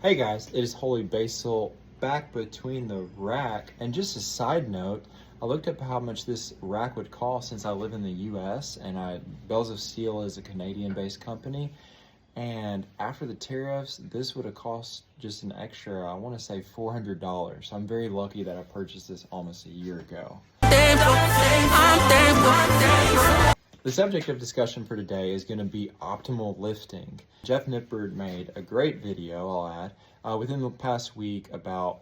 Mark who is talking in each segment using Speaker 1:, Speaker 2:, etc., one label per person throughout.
Speaker 1: Hey guys, it is Holy Basil back between the rack. And just a side note, I looked up how much this rack would cost since I live in the US and Bells of Steel is a Canadian-based company. And after the tariffs, this would have cost just an extra, I want to say $400. So I'm very lucky that I purchased this almost a year ago. The subject of discussion for today is going to be optimal lifting. Jeff Nippard made a great video, I'll add, within the past week about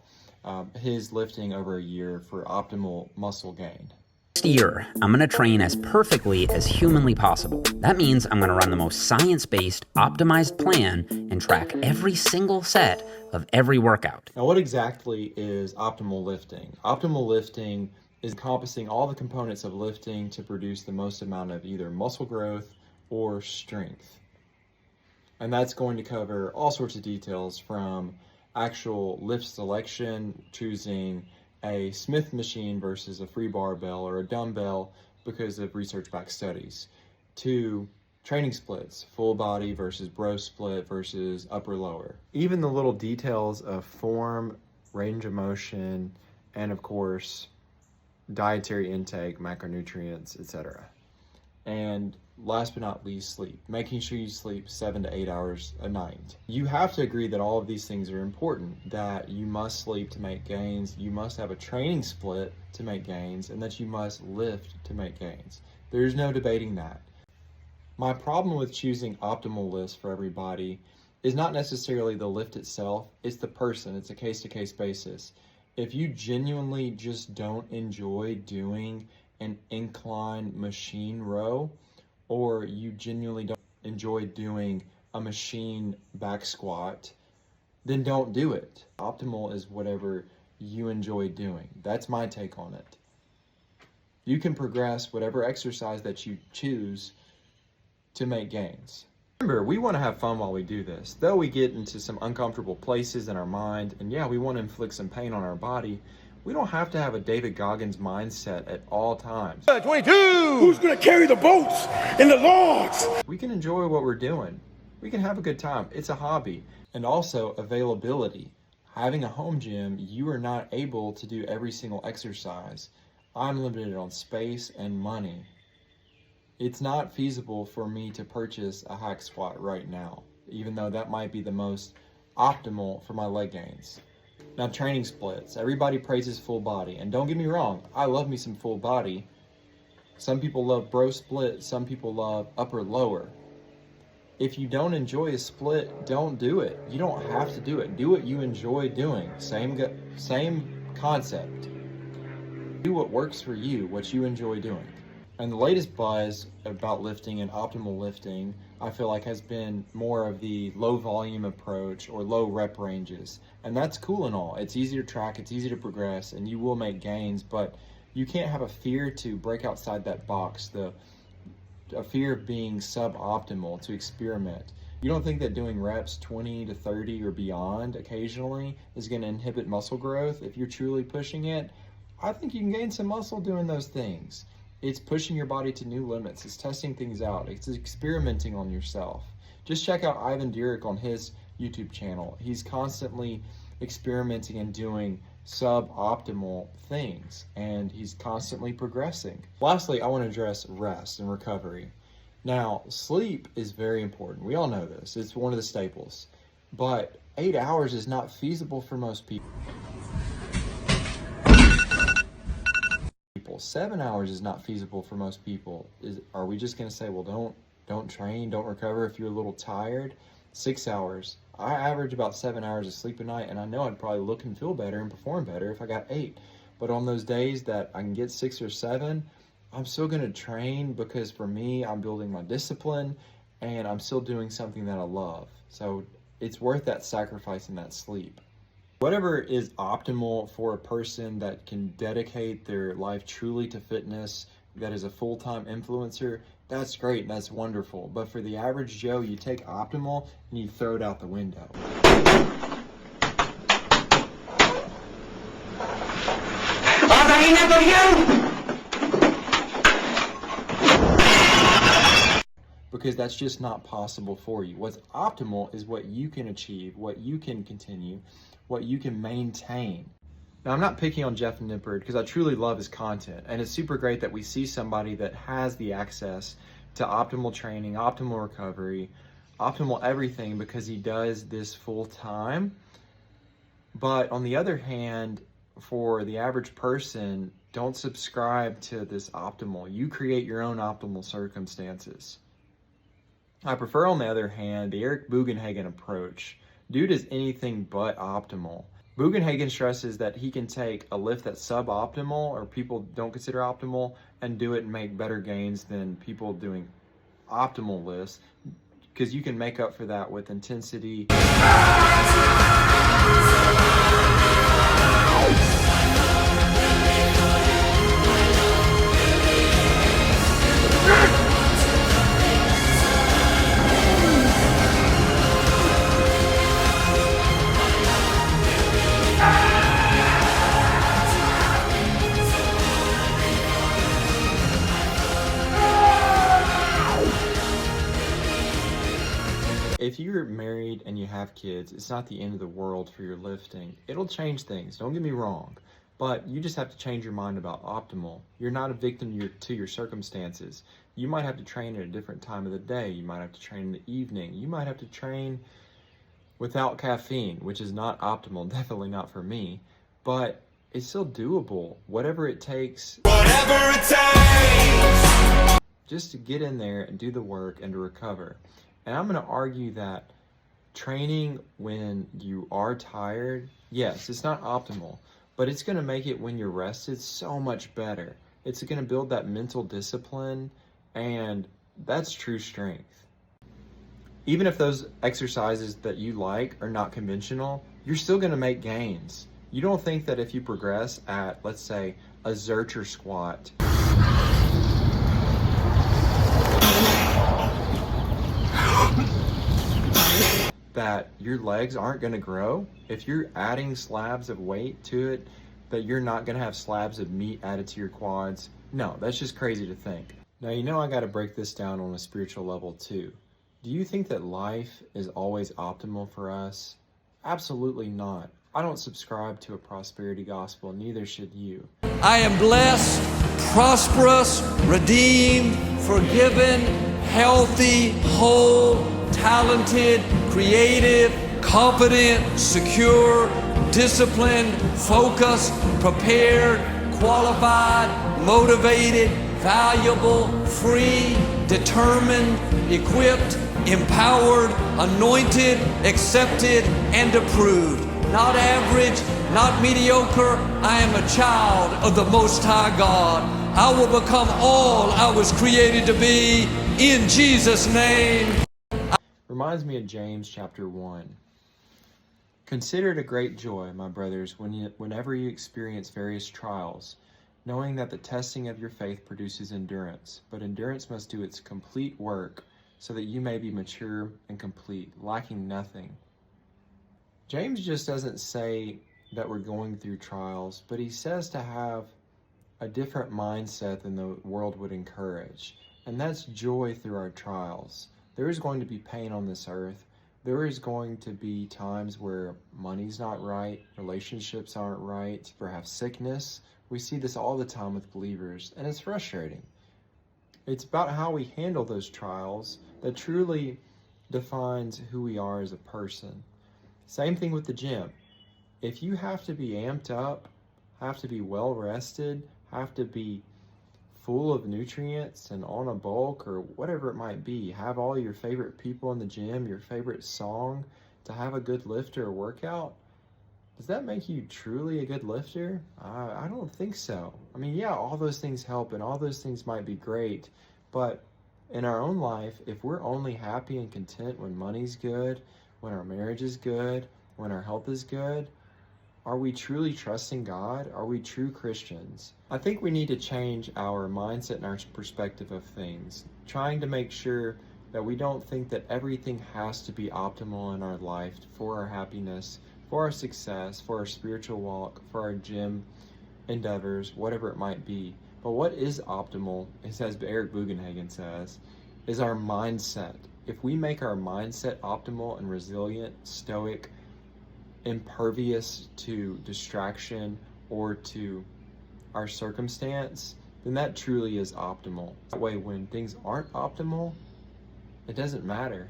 Speaker 1: his lifting over a year for optimal muscle gain.
Speaker 2: Next year, I'm going to train as perfectly as humanly possible. That means I'm going to run the most science-based, optimized plan and track every single set of every workout.
Speaker 1: Now, what exactly is optimal lifting? Optimal lifting is encompassing all the components of lifting to produce the most amount of either muscle growth or strength. And that's going to cover all sorts of details from actual lift selection, choosing a Smith machine versus a free barbell or a dumbbell because of research-backed studies, to training splits, full body versus bro split versus upper lower. Even the little details of form, range of motion, and of course, dietary intake, macronutrients, etc. And last but not least, sleep. Making sure you sleep 7 to 8 hours a night. You have to agree that all of these things are important, that you must sleep to make gains, you must have a training split to make gains, and that you must lift to make gains. There's no debating that. My problem with choosing optimal lifts for everybody is not necessarily the lift itself, it's the person. It's a case-to-case basis. If you genuinely just don't enjoy doing an incline machine row, or you genuinely don't enjoy doing a machine back squat, then don't do it. Optimal is whatever you enjoy doing. That's my take on it. You can progress whatever exercise that you choose to make gains. Remember, we want to have fun while we do this. Though we get into some uncomfortable places in our mind, and yeah, we want to inflict some pain on our body, we don't have to have a David Goggins mindset at all times.
Speaker 3: 22! Who's gonna carry the boats and the logs?
Speaker 1: We can enjoy what we're doing. We can have a good time. It's a hobby. And also availability. Having a home gym, you are not able to do every single exercise. I'm limited on space and money. It's not feasible for me to purchase a hack squat right now, even though that might be the most optimal for my leg gains. Now, training splits. Everybody praises full body, and don't get me wrong, I love me some full body. Some people love bro split, some people love upper lower. If you don't enjoy a split, don't do it. You don't have to do it. Do what you enjoy doing. Same concept. Do what works for you, what you enjoy doing. And the latest buzz about lifting and optimal lifting, I feel like, has been more of the low volume approach or low rep ranges. And that's cool and all. It's easy to track, it's easy to progress, and you will make gains, but you can't have a fear to break outside that box, a fear of being suboptimal, to experiment. You don't think that doing reps 20 to 30 or beyond occasionally is going to inhibit muscle growth if you're truly pushing it? I think you can gain some muscle doing those things. It's pushing your body to new limits. It's testing things out. It's experimenting on yourself. Just check out Ivan Durick on his YouTube channel. He's constantly experimenting and doing suboptimal things, and he's constantly progressing. Lastly, I want to address rest and recovery. Now, sleep is very important. We all know this. It's one of the staples. But 8 hours is not feasible for most people. 7 hours is not feasible for most people. Are we just going to say, well, don't train, don't recover if you're a little tired? 6 hours. I average about 7 hours of sleep a night, and I know I'd probably look and feel better and perform better if I got 8. But on those days that I can get 6 or 7, I'm still going to train, because for me, I'm building my discipline and I'm still doing something that I love. So it's worth that sacrifice in that sleep. Whatever is optimal for a person that can dedicate their life truly to fitness, that is a full-time influencer, that's great, that's wonderful. But for the average Joe, you take optimal and you throw it out the window. because that's just not possible for you. What's optimal is what you can achieve, what you can continue, what you can maintain. Now, I'm not picking on Jeff Nippard because I truly love his content, and it's super great that we see somebody that has the access to optimal training, optimal recovery, optimal everything because he does this full time. But on the other hand, for the average person, don't subscribe to this optimal. You create your own optimal circumstances. I prefer, on the other hand, the Eric Bugenhagen approach. Dude is anything but optimal. Bugenhagen stresses that he can take a lift that's suboptimal or people don't consider optimal and do it and make better gains than people doing optimal lifts, because you can make up for that with intensity. If you're married and you have kids, it's not the end of the world for your lifting. It'll change things, don't get me wrong, but you just have to change your mind about optimal. You're not a victim to your circumstances. You might have to train at a different time of the day. You might have to train in the evening. You might have to train without caffeine, which is not optimal, definitely not for me, but it's still doable. Whatever it takes. Whatever it takes! Just to get in there and do the work and to recover. And I'm going to argue that training when you are tired, yes, it's not optimal, but it's going to make it when you're rested so much better. It's going to build that mental discipline, and that's true strength. Even if those exercises that you like are not conventional, you're still going to make gains. You don't think that if you progress at, let's say, a Zercher squat, that your legs aren't going to grow. If you're adding slabs of weight to it, that you're not going to have slabs of meat added to your quads. No, that's just crazy to think. Now, you know I got to break this down on a spiritual level too. Do you think that life is always optimal for us? Absolutely not. I don't subscribe to a prosperity gospel, neither should you.
Speaker 4: I am blessed, prosperous, redeemed, forgiven, healthy, whole, talented, creative, confident, secure, disciplined, focused, prepared, qualified, motivated, valuable, free, determined, equipped, empowered, anointed, accepted, and approved. Not average, not mediocre. I am a child of the Most High God. I will become all I was created to be in Jesus' name.
Speaker 1: Reminds me of James chapter 1. Consider it a great joy, my brothers, whenever you experience various trials, knowing that the testing of your faith produces endurance, but endurance must do its complete work, so that you may be mature and complete, lacking nothing. James just doesn't say that we're going through trials, but he says to have a different mindset than the world would encourage, and that's joy through our trials. There is going to be pain on this earth. There is going to be times where money's not right, relationships aren't right, perhaps sickness. We see this all the time with believers, and it's frustrating. It's about how we handle those trials that truly defines who we are as a person. Same thing with the gym. If you have to be amped up, have to be well rested, have to be full of nutrients and on a bulk or whatever it might be, have all your favorite people in the gym, your favorite song to have a good lift or workout, does that make you truly a good lifter? I don't think so. I mean, yeah, all those things help and all those things might be great, but in our own life, if we're only happy and content when money's good, when our marriage is good, when our health is good, are we truly trusting God? Are we true Christians? I think we need to change our mindset and our perspective of things, trying to make sure that we don't think that everything has to be optimal in our life for our happiness, for our success, for our spiritual walk, for our gym endeavors, whatever it might be. But what is optimal is, as Eric Bugenhagen says, is our mindset. If we make our mindset optimal and resilient, stoic, impervious to distraction or to our circumstance, then that truly is optimal. That way, when things aren't optimal, it doesn't matter.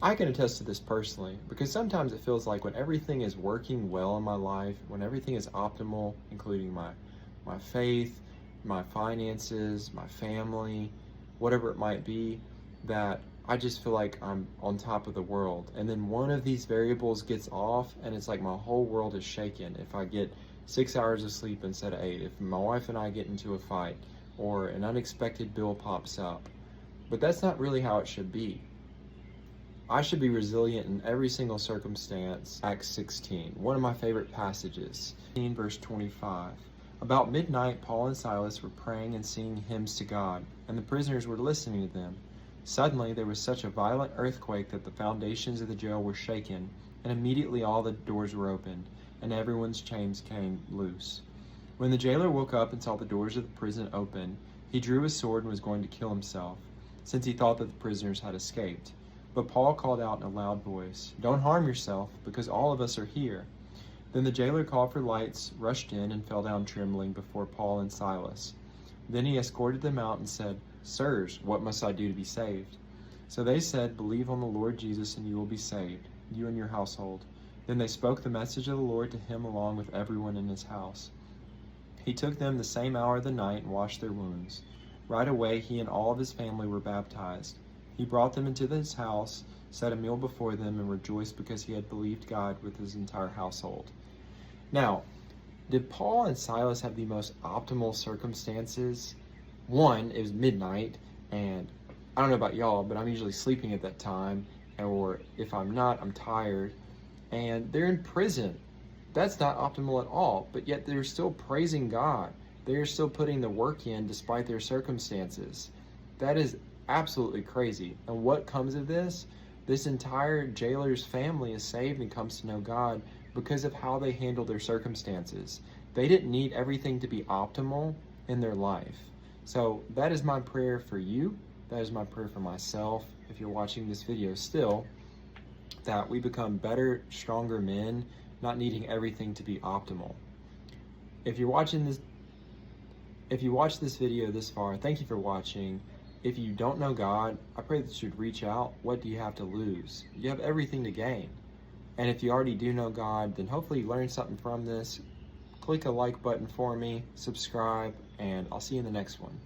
Speaker 1: I can attest to this personally, because sometimes it feels like when everything is working well in my life, when everything is optimal, including my faith, my finances, my family, whatever it might be, that I just feel like I'm on top of the world. And then one of these variables gets off and it's like my whole world is shaken. If I get 6 hours of sleep instead of 8, if my wife and I get into a fight, or an unexpected bill pops up. But that's not really how it should be. I should be resilient in every single circumstance. Acts 16, one of my favorite passages. Verse 25. About midnight, Paul and Silas were praying and singing hymns to God, and the prisoners were listening to them. Suddenly there was such a violent earthquake that the foundations of the jail were shaken, and immediately all the doors were opened, and everyone's chains came loose. When the jailer woke up and saw the doors of the prison open, he drew his sword and was going to kill himself, since he thought that the prisoners had escaped. But Paul called out in a loud voice, "Don't harm yourself, because all of us are here." Then the jailer called for lights, rushed in, and fell down trembling before Paul and Silas. Then he escorted them out and said, "Sirs, what must I do to be saved?" So they said, "Believe on the Lord Jesus and you will be saved, you and your household." Then they spoke the message of the Lord to him along with everyone in his house. He took them the same hour of the night and washed their wounds. Right away he and all of his family were baptized. He brought them into his house, set a meal before them, and rejoiced because he had believed God with his entire household. Now, did Paul and Silas have the most optimal circumstances? One, it was midnight, and I don't know about y'all, but I'm usually sleeping at that time, or if I'm not, I'm tired, and they're in prison. That's not optimal at all, but yet they're still praising God. They're still putting the work in despite their circumstances. That is absolutely crazy. And what comes of this? This entire jailer's family is saved and comes to know God because of how they handled their circumstances. They didn't need everything to be optimal in their life. So that is my prayer for you. That is my prayer for myself. If you're watching this video still, that we become better, stronger men, not needing everything to be optimal. If you watch this video this far, thank you for watching. If you don't know God, I pray that you would reach out. What do you have to lose? You have everything to gain. And if you already do know God, then hopefully you learned something from this. Click a like button for me, subscribe, and I'll see you in the next one.